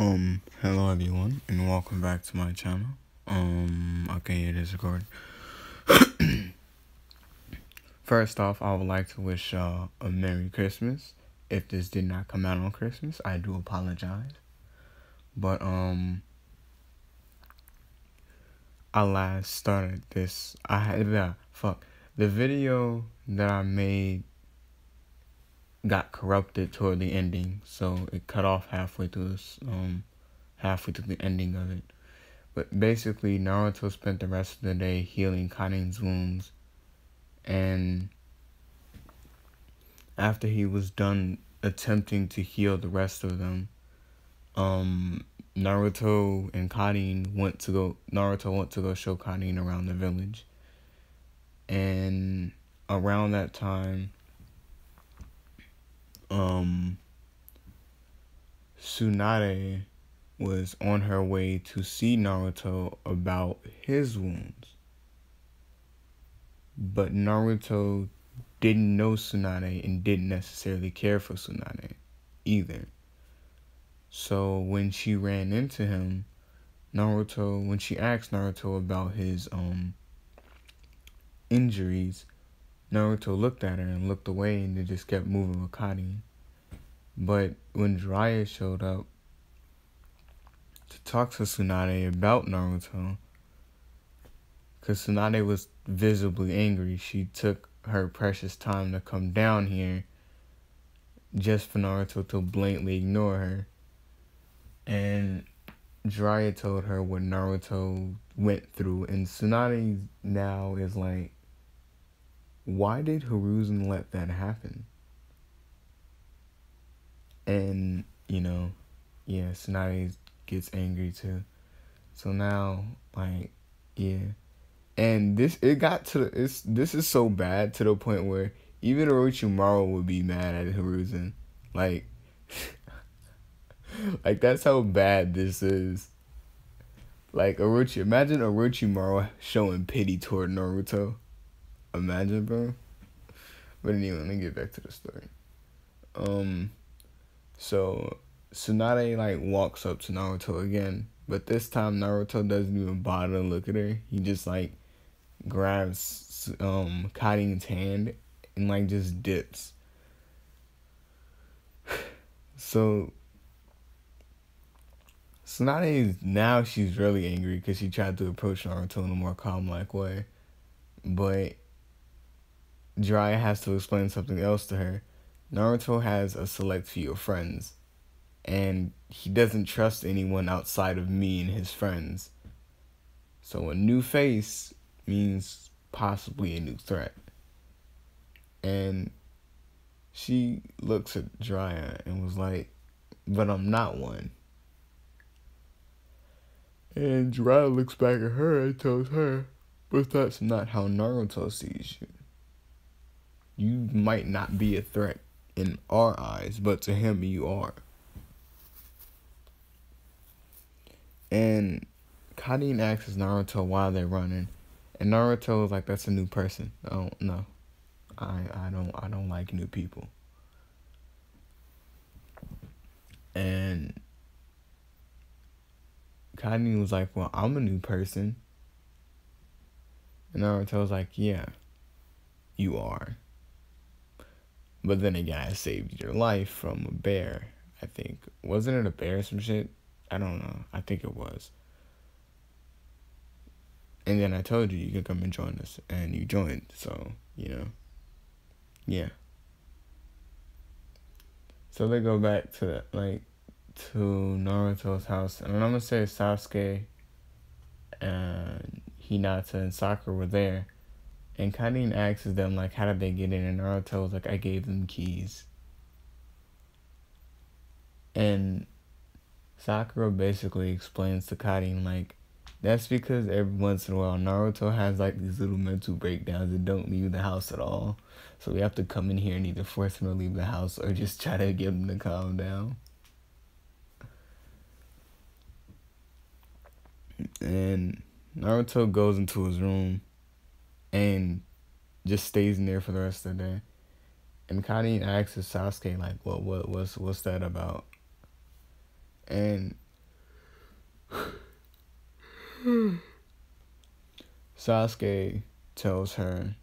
Hello everyone, and welcome back to my channel. Okay, it is recording. First off, I would like to wish y'all a Merry Christmas. If this did not come out on Christmas, I do apologize. But, I last started this, the video that I made got corrupted toward the ending, so it cut off halfway through the ending of it. But basically, Naruto spent the rest of the day healing Karin's wounds, and after he was done attempting to heal the rest of them, Naruto went to go show Karin around the village. And around that time, Tsunade was on her way to see Naruto about his wounds. But Naruto didn't know Tsunade and didn't necessarily care for Tsunade either. So when she ran into him, when she asked Naruto about his injuries, Naruto looked at her and looked away and they just kept moving with Karin. But when Jiraiya showed up to talk to Tsunade about Naruto, because Tsunade was visibly angry, she took her precious time to come down here just for Naruto to blatantly ignore her. And Jiraiya told her what Naruto went through, and Tsunade now is like, why did Hiruzen let that happen? And, Tsunade gets angry too. So now, and this is so bad to the point where even Orochimaru would be mad at Hiruzen. Like, like that's how bad this is. Like imagine Orochimaru showing pity toward Naruto. Imagine, bro. But anyway, let me get back to the story. So Tsunade walks up to Naruto again, but this time Naruto doesn't even bother to look at her. He just grabs Karin's hand and just dips. So Tsunade now she's really angry because she tried to approach Naruto in a more calm-like way, but Jiraiya has to explain something else to her. Naruto has a select few of friends, and he doesn't trust anyone outside of me and his friends. So a new face means possibly a new threat. And she looks at Jiraiya and was like, but I'm not one. And Jiraiya looks back at her and tells her, but that's not how Naruto sees you. You might not be a threat in our eyes, but to him you are. And Karin asks Naruto why they're running, and Naruto is like, that's a new person. Oh no, I don't like new people. And Karin was like, well, I'm a new person. And Naruto was like, yeah, you are. But then again, I saved your life from a bear, I think. Wasn't it a bear or some shit? I don't know. I think it was. And then I told you could come and join us. And you joined. So, yeah. So they go back to, to Naruto's house. And I'm going to say Sasuke and Hinata and Sakura were there. And Karin asks them, how did they get in? And Naruto was like, I gave them keys. And Sakura basically explains to Karin, that's because every once in a while Naruto has, these little mental breakdowns and don't leave the house at all. So we have to come in here and either force him to leave the house or just try to get him to calm down. And Naruto goes into his room and just stays in there for the rest of the day. And Karin asks Sasuke, what's that about? And Sasuke tells her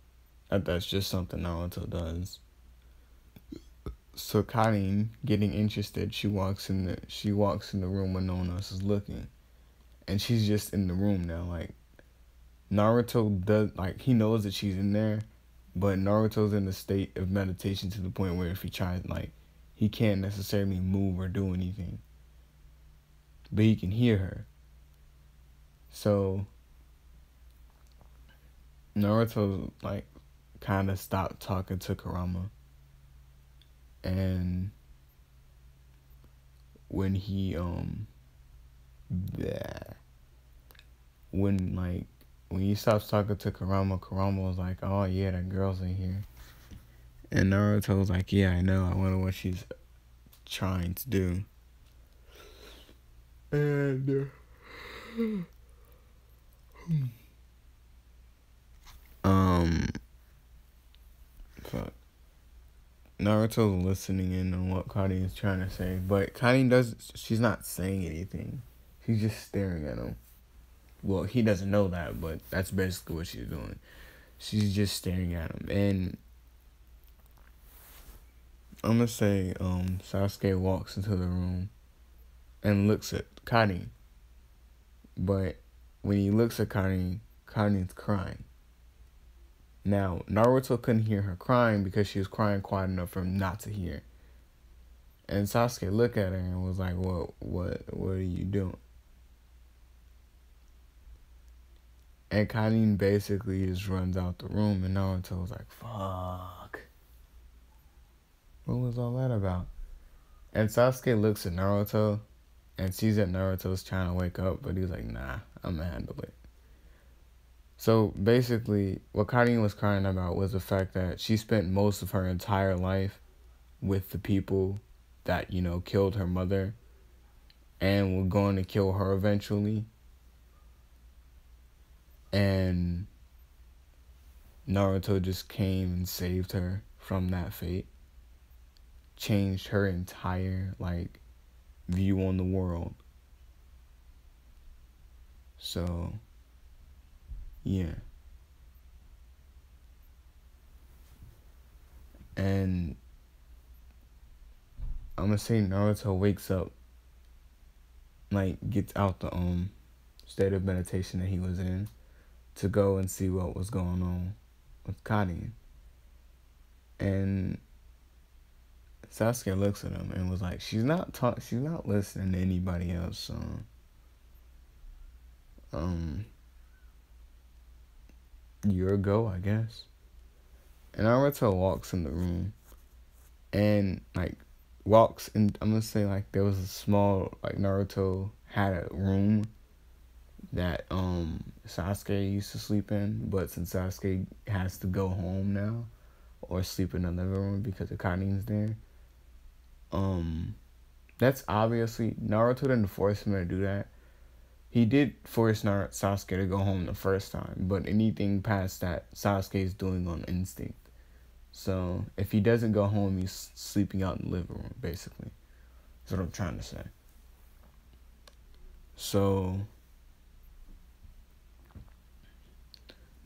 that that's just something Naruto does. So Karin, getting interested, she walks in the room when no one else is looking, and she's just in the room now. Like Naruto does, like he knows that she's in there, but Naruto's in a state of meditation to the point where if he tries, like he can't necessarily move or do anything, but he can hear her. So Naruto like kind of stopped talking to Kurama, and when he bleh, when he stops talking to Kurama, Kurama was like, "Oh yeah, that girl's in here," and Naruto was like, "Yeah, I know. I wonder what she's trying to do." And fuck. Naruto's listening in on what Karin is trying to say, but she's not saying anything. She's just staring at him. Well, he doesn't know that, but that's basically what she's doing. She's just staring at him. And I'm gonna say Sasuke walks into the room and looks at Karin. But when he looks at Karin, Karin's crying. Now, Naruto couldn't hear her crying because she was crying quiet enough for him not to hear. And Sasuke looked at her and was like, what are you doing? And Karin basically just runs out the room, and Naruto was like, fuck. What was all that about? And Sasuke looks at Naruto and sees that Naruto's trying to wake up, but he's like, nah, I'm gonna handle it. So basically, what Karin was crying about was the fact that she spent most of her entire life with the people that, you know, killed her mother and were going to kill her eventually. And Naruto just came and saved her from that fate. Changed her entire, like, view on the world. So, yeah. And I'm gonna say Naruto wakes up, like, gets out the state of meditation that he was in to go and see what was going on with Karin. And Sasuke looks at him and was like, she's not listening to anybody else, so you're a go, I guess. And Naruto walks in the room and like walks in. I'm gonna say like there was a small, like, Naruto had a room that Sasuke used to sleep in, but since Sasuke has to go home now or sleep in another room because the Karin's there, that's obviously Naruto didn't force him to do that. He did force Sasuke to go home the first time, but anything past that, Sasuke is doing on instinct. So if he doesn't go home, he's sleeping out in the living room, basically. That's what I'm trying to say. So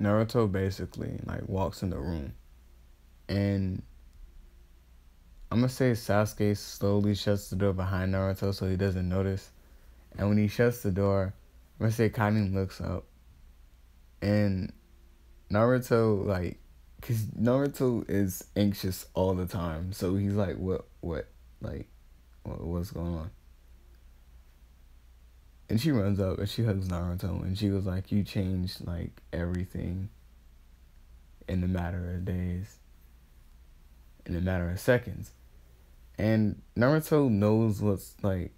Naruto basically like walks in the room, and I'm gonna say Sasuke slowly shuts the door behind Naruto so he doesn't notice. And when he shuts the door, I'm gonna say Karin looks up, and Naruto, like, cause Naruto is anxious all the time, so he's like, what's going on? And she runs up and she hugs Naruto, and she was like, you changed like everything in a matter of days, in a matter of seconds. And Naruto knows what's like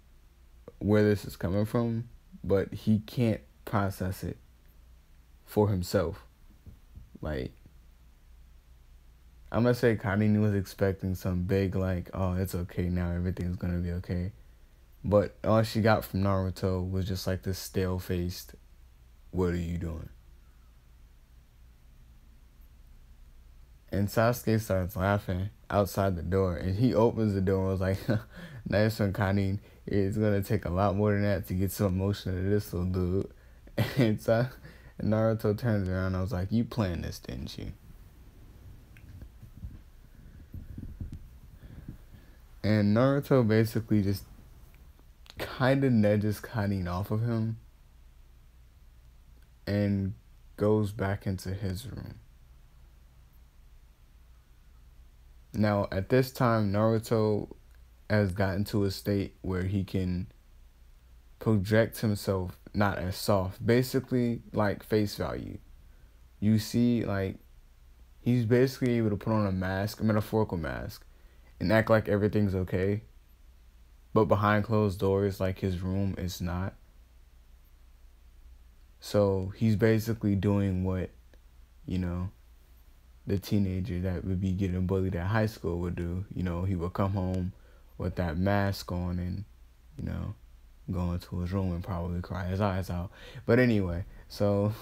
where this is coming from, but he can't process it for himself. Like, I'm gonna say Karin was expecting some big, like, oh, it's okay now, everything's gonna be okay. But all she got from Naruto was just like this stale-faced, what are you doing? And Sasuke starts laughing, outside the door, and he opens the door and was like, "Nice one, Connie. It's gonna take a lot more than that to get some emotion out of this little dude." And so and Naruto turns around and I was like, "You planned this, didn't you?" And Naruto basically just kind of nudges Kanin off of him and goes back into his room. Now, at this time, Naruto has gotten to a state where he can project himself not as soft. Basically, like face value. You see, like, he's basically able to put on a mask, a metaphorical mask, and act like everything's okay. But behind closed doors, like his room is not. So he's basically doing what, you know, the teenager that would be getting bullied at high school would do. You know, he would come home with that mask on and, you know, go into his room and probably cry his eyes out. But anyway, so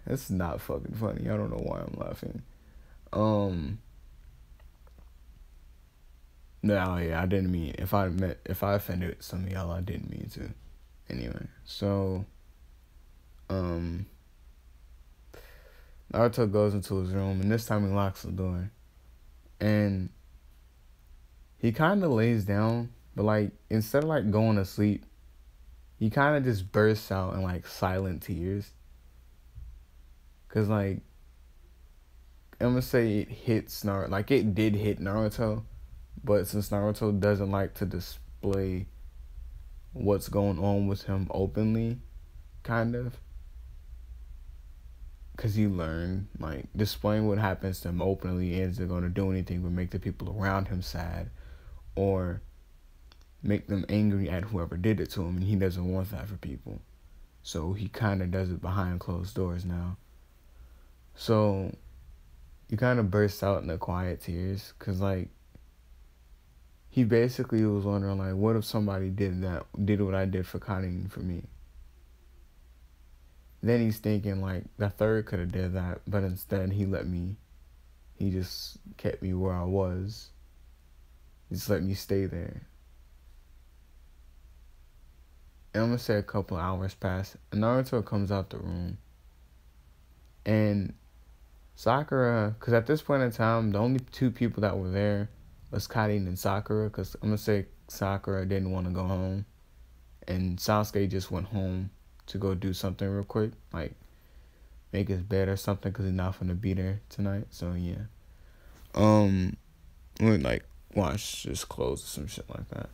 it's not fucking funny. I don't know why I'm laughing. No, yeah, I didn't mean, if I offended some of y'all, I didn't mean to. Anyway, so Naruto goes into his room, and this time he locks the door. And he kind of lays down, but, like, instead of, like, going to sleep, he kind of just bursts out in, like, silent tears. Because, like, I'm going to say it hits Naruto. Like, it did hit Naruto, but since Naruto doesn't like to display what's going on with him openly, kind of, because he learned, like, displaying what happens to him openly isn't going to do anything but make the people around him sad or make them angry at whoever did it to him, and he doesn't want that for people. So he kind of does it behind closed doors now. So he kind of bursts out in the quiet tears because, like, he basically was wondering, like, what if somebody did what I did for Kanin for me? Then he's thinking, like, the third could have did that, but instead he just kept me where I was. He just let me stay there. And I'm going to say a couple of hours pass, and Naruto comes out the room. And Sakura, because at this point in time, the only two people that were there was Karin and Sakura, because I'm going to say Sakura didn't want to go home. And Sasuke just went home to go do something real quick, like make his bed or something, because he's not gonna be there tonight. So yeah, we like wash his clothes or some shit like that.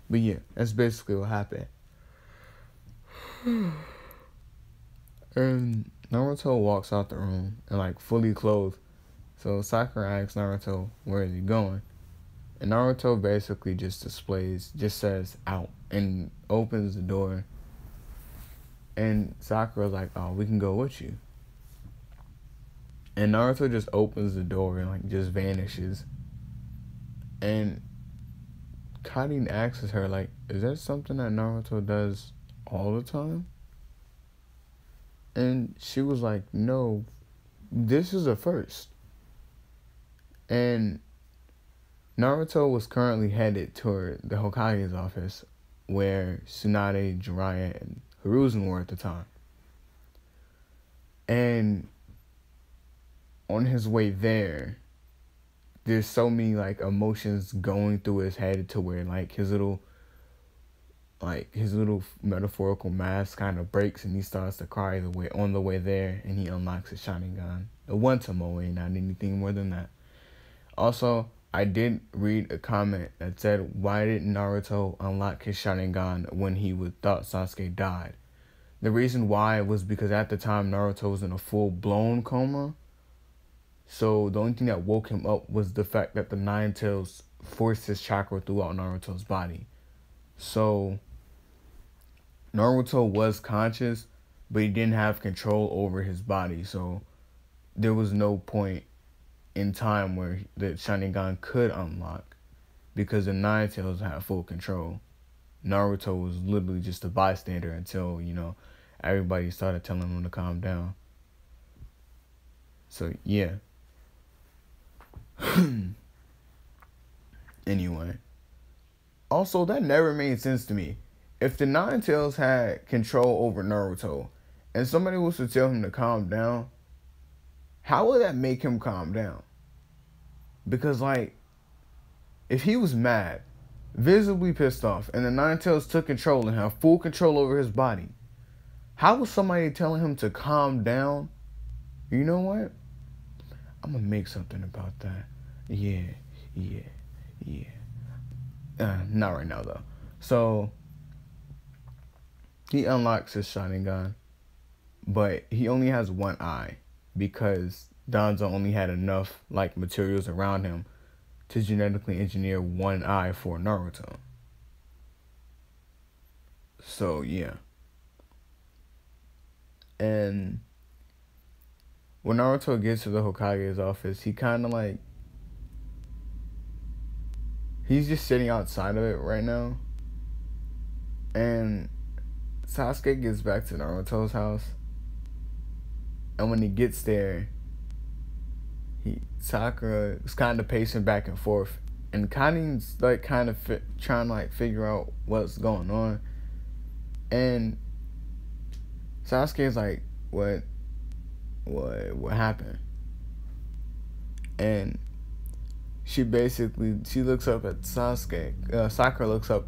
But yeah, that's basically what happened. And Naruto walks out the room and, like, fully clothed. So Sakura asks Naruto, where is he going? And Naruto basically just says out and opens the door. And Sakura's like, oh, we can go with you. And Naruto just opens the door and, like, just vanishes. And Karin asks her, like, is that something that Naruto does all the time? And she was like, no, this is a first. And Naruto was currently headed toward the Hokage's office where Tsunade, Jiraiya, and Hiruzen were at the time. And on his way there, there's so many, like, emotions going through his head to where, like, his little metaphorical mask kind of breaks and he starts to cry on the way there, and he unlocks his Sharingan. The one Tomoe, not anything more than that. Also, I did read a comment that said, why didn't Naruto unlock his Sharingan when he thought Sasuke died? The reason why was because at the time Naruto was in a full-blown coma. So the only thing that woke him up was the fact that the Nine Tails forced his chakra throughout Naruto's body. So Naruto was conscious, but he didn't have control over his body. So there was no point in time where the Sharingan could unlock because the Nine Tails had full control. Naruto was literally just a bystander until, you know, everybody started telling him to calm down. So, yeah. Anyway. Also, that never made sense to me. If the Nine Tails had control over Naruto and somebody was to tell him to calm down, how would that make him calm down? Because, like, if he was mad, visibly pissed off, and the Nine Tails took control and had full control over his body, how was somebody telling him to calm down? You know what? I'm gonna make something about that. Yeah. Not right now, though. So, he unlocks his Sharingan, but he only has one eye because Danzo only had enough, like, materials around him to genetically engineer one eye for Naruto. So, yeah. And when Naruto gets to the Hokage's office, he kind of, like, he's just sitting outside of it right now. And Sasuke gets back to Naruto's house. And when he gets there, Sakura is kind of pacing back and forth. And Kanin's like kind of trying to like figure out what's going on. And Sasuke's like, what happened? And she looks up at Sasuke. Sakura looks up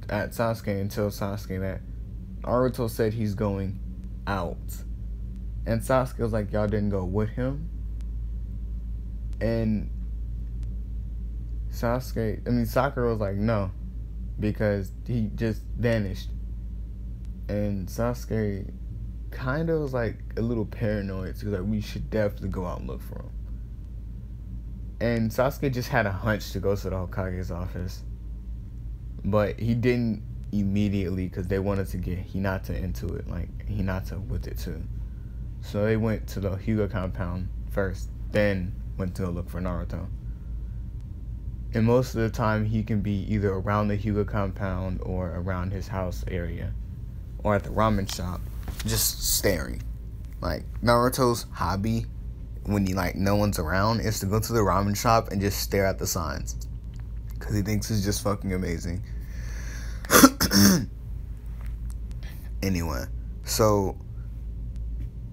at Sasuke and tells Sasuke that Naruto said he's going out. And Sasuke was like, y'all didn't go with him? And Sakura was like, no, because he just vanished. And Sasuke kind of was like a little paranoid. So he was like, we should definitely go out and look for him. And Sasuke just had a hunch to go to the Hokage's office. But he didn't immediately because they wanted to get Hinata into it. Like, Hinata with it too. So they went to the Hyuga compound first. Then went to go look for Naruto. And most of the time he can be either around the Hyuga compound or around his house area. Or at the ramen shop. Just staring. Like, Naruto's hobby when no one's around is to go to the ramen shop and just stare at the signs. Because he thinks it's just fucking amazing. Anyway, so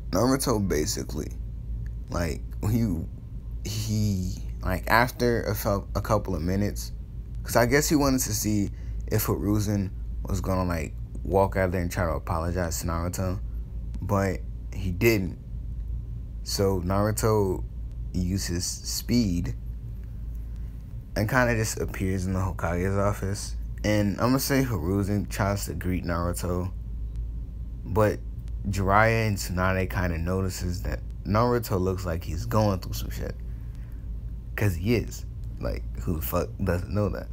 Naruto basically, after a couple of minutes, because I guess he wanted to see if Hiruzen was gonna walk out there and try to apologize to Naruto, but he didn't. So Naruto uses speed and kind of just appears in the Hokage's office. And I'm gonna say Hiruzen tries to greet Naruto, but Jiraiya and Tsunade kind of notices that Naruto looks like he's going through some shit. Because he is. Who the fuck doesn't know that?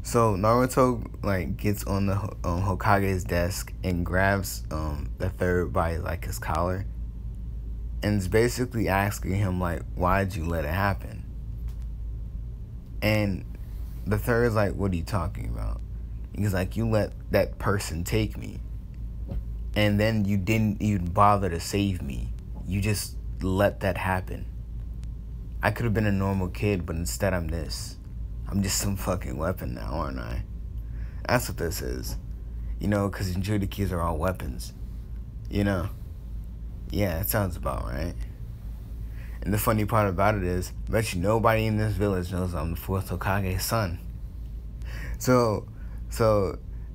So Naruto, gets on the Hokage's desk and grabs the third by, his collar. And is basically asking him, why'd you let it happen? And the third's like, what are you talking about? He's like, you let that person take me. And then you didn't even bother to save me. You just let that happen. I could have been a normal kid, but instead I'm this. I'm just some fucking weapon now, aren't I? That's what this is. Because Jinchurikis are all weapons. Yeah, that sounds about right. And the funny part about it is, I bet you nobody in this village knows I'm the fourth Hokage's son. So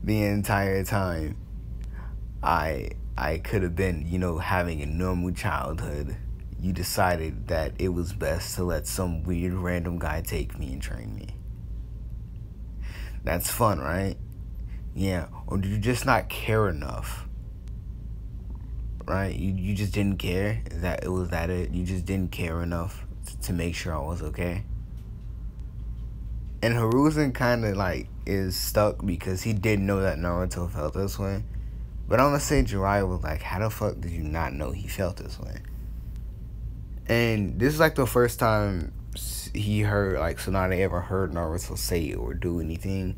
the entire time, I could have been, having a normal childhood. You decided that it was best to let some weird random guy take me and train me. That's fun, right? Yeah. Or did you just not care enough? Right? You just didn't care? Was that it? You just didn't care enough to make sure I was okay? And Hiruzen kind of is stuck because he didn't know that Naruto felt this way. But I'm gonna say Jiraiya was like, how the fuck did you not know he felt this way? And this is the first time he heard, Tsunade ever heard Naruto say or do anything.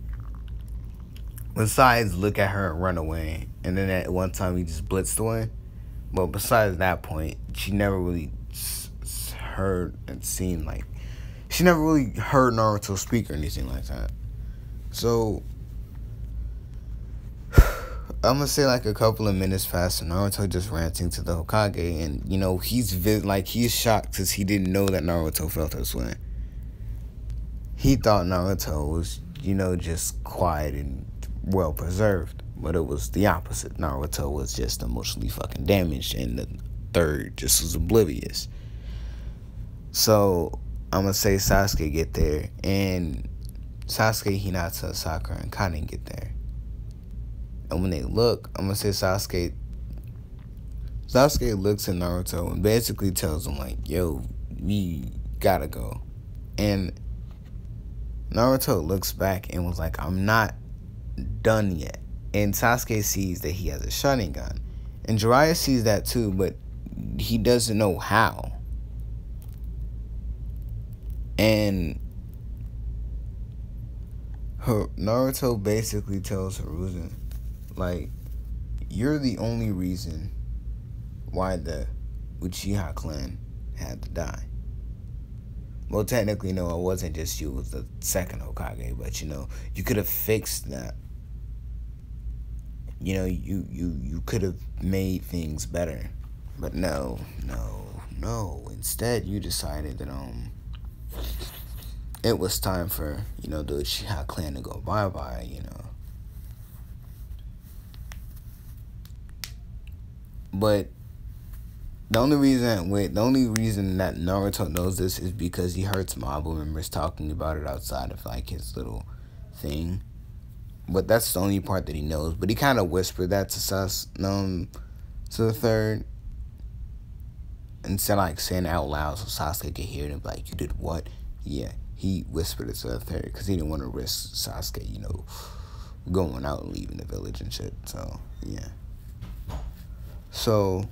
Besides look at her and run away. And then at one time he just blitzed away. But besides that point, she never really heard and seen, like, she never really heard Naruto speak or anything like that. So, I'm gonna say like a couple of minutes passed and Naruto just ranting to the Hokage, and you know, he's shocked because he didn't know that Naruto felt this way. He thought Naruto was, you know, just quiet and well preserved, but it was the opposite. Naruto was just emotionally fucking damaged, and the third just was oblivious. So I'm gonna say Sasuke get there, and Sasuke, Hinata, Sakura, and Kanin get there. And when they look, I'm gonna say Sasuke looks at Naruto and basically tells him like, yo, we gotta go. And Naruto looks back and was like, I'm not done yet. And Sasuke sees that he has a Sharingan. And Jiraiya sees that too, but he doesn't know how. And Naruto basically tells Hiruzen, like, you're the only reason why the Uchiha clan had to die. Well, technically, no, it wasn't just you. It was the second Hokage. But, you know, you could have fixed that. You know, you could have made things better. But no. Instead, you decided that, it was time for, you know, the Uchiha clan to go bye-bye, you know. But the only reason that Naruto knows this is because he heard some Abo members talking about it outside of like his little thing. But that's the only part that he knows. But he kind of whispered that to to the third, instead of like saying it out loud so Sasuke could hear it and be like, you did what? Yeah, he whispered it to the third because he didn't want to risk Sasuke, you know, going out and leaving the village and shit. So yeah. So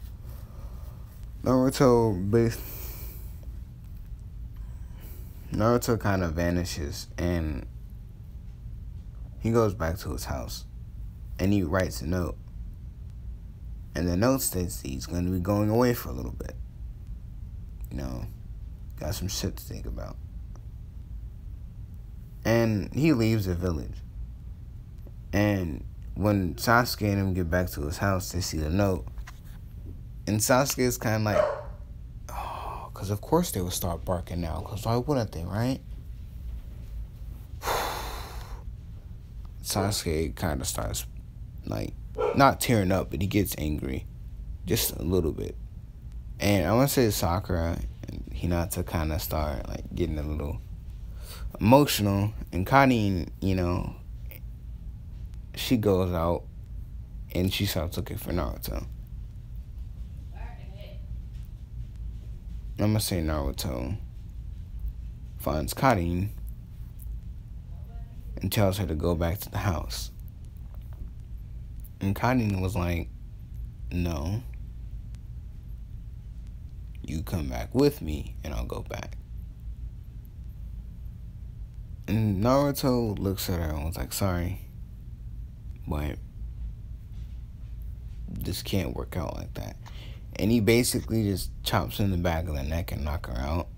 Naruto kind of vanishes and he goes back to his house and he writes a note. And the note states he's going to be going away for a little bit. You know, got some shit to think about. And he leaves the village. And when Sasuke and him get back to his house, they see the note. And Sasuke is kind of like, oh, because of course they would start barking now. Because why wouldn't they, right? Sasuke kind of starts, like, not tearing up, but he gets angry. Just a little bit. And I want to say Sakura and Hinata kind of start, like, getting a little emotional. And Karin, you know, she goes out and she starts looking for Naruto. I'm going to say Naruto finds Karin and tells her to go back to the house. And Karin was like, no. You come back with me and I'll go back. And Naruto looks at her and was like, sorry, but this can't work out like that. And he basically just chops her in the back of the neck and knock her out.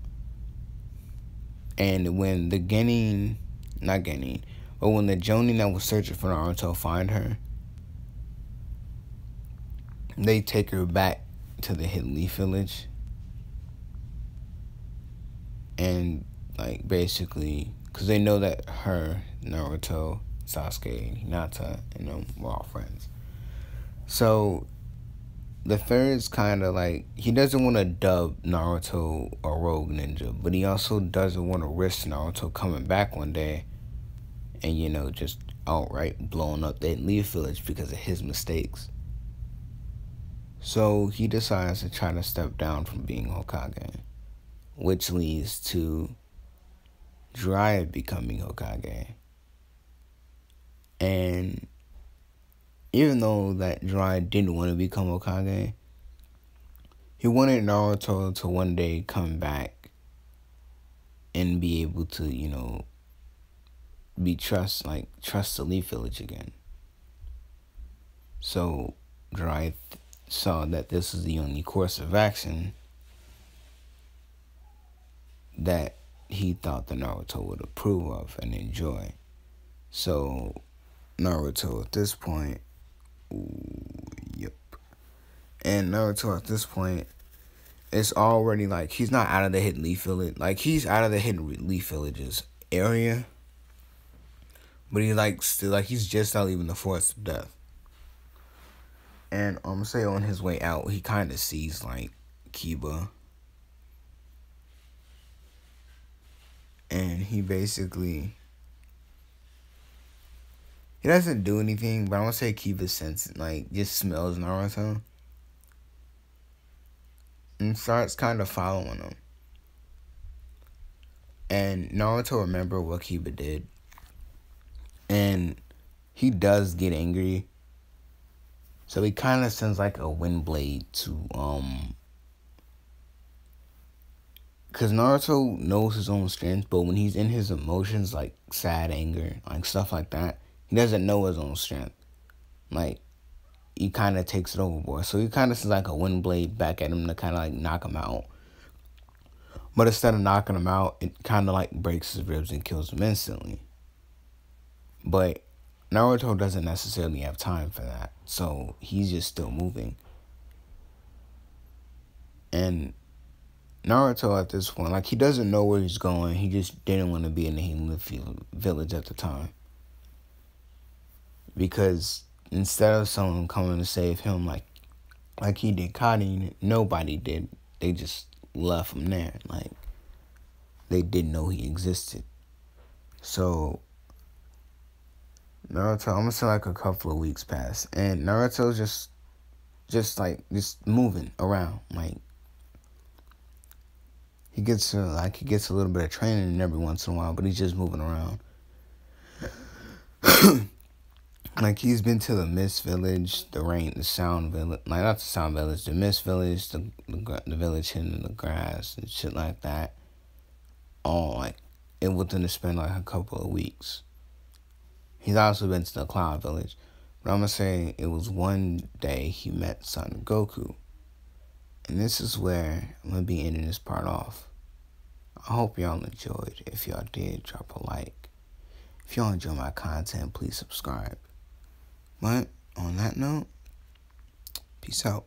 And when the Jonin that was searching for Naruto find her, they take her back to the Hidden Leaf Village. And, like, basically, because they know that her, Naruto, Sasuke, Hinata, and them were all friends. So the third's kind of like, he doesn't want to dub Naruto a rogue ninja, but he also doesn't want to risk Naruto coming back one day and, you know, just outright blowing up that Leaf Village because of his mistakes. So he decides to try to step down from being Hokage, which leads to Jiraiya becoming Hokage. And even though that Jiraiya didn't want to become Hokage, he wanted Naruto to one day come back and be able to, you know, trust the Leaf Village again. So Jiraiya saw that this was the only course of action. that he thought the Naruto would approve of and enjoy. So Naruto at this point, yep. And Naruto at this point, it's already like he's not out of the Hidden Leaf Village. Like he's out of the Hidden Leaf Village's area, but he like still like he's just not leaving the Forest of Death. And I'm gonna say on his way out, he kind of sees like Kiba, and he basically he doesn't do anything, but I'm gonna say Kiba sense like just smells Naruto and starts kind of following him. And Naruto remember what Kiba did, and he does get angry. So he kind of sends like a wind blade to because Naruto knows his own strength, but when he's in his emotions, like sad anger, like stuff like that, he doesn't know his own strength. Like, he kind of takes it overboard. So he kind of sends like a wind blade back at him to kind of like knock him out. But instead of knocking him out, it kind of like breaks his ribs and kills him instantly. But Naruto doesn't necessarily have time for that. So he's just still moving. And Naruto at this point, like he doesn't know where he's going. He just didn't want to be in the Hidden Leaf Village at the time. Because instead of someone coming to save him like he did Karin, nobody did. They just left him there. Like, they didn't know he existed. So Naruto, I'm gonna say like a couple of weeks pass, and Naruto's just moving around. Like, he gets a little bit of training every once in a while, but he's just moving around. Like, he's been to the Mist Village, the Sound Village, like not the Sound Village, the Mist Village, the village hidden in the grass and shit like that. All like it within to spend like a couple of weeks. He's also been to the Cloud Village, but I'm gonna say it was one day he met Son Goku, and this is where I'm gonna be ending this part off. I hope y'all enjoyed. If y'all did, drop a like. If y'all enjoy my content, please subscribe. But on that note, peace out.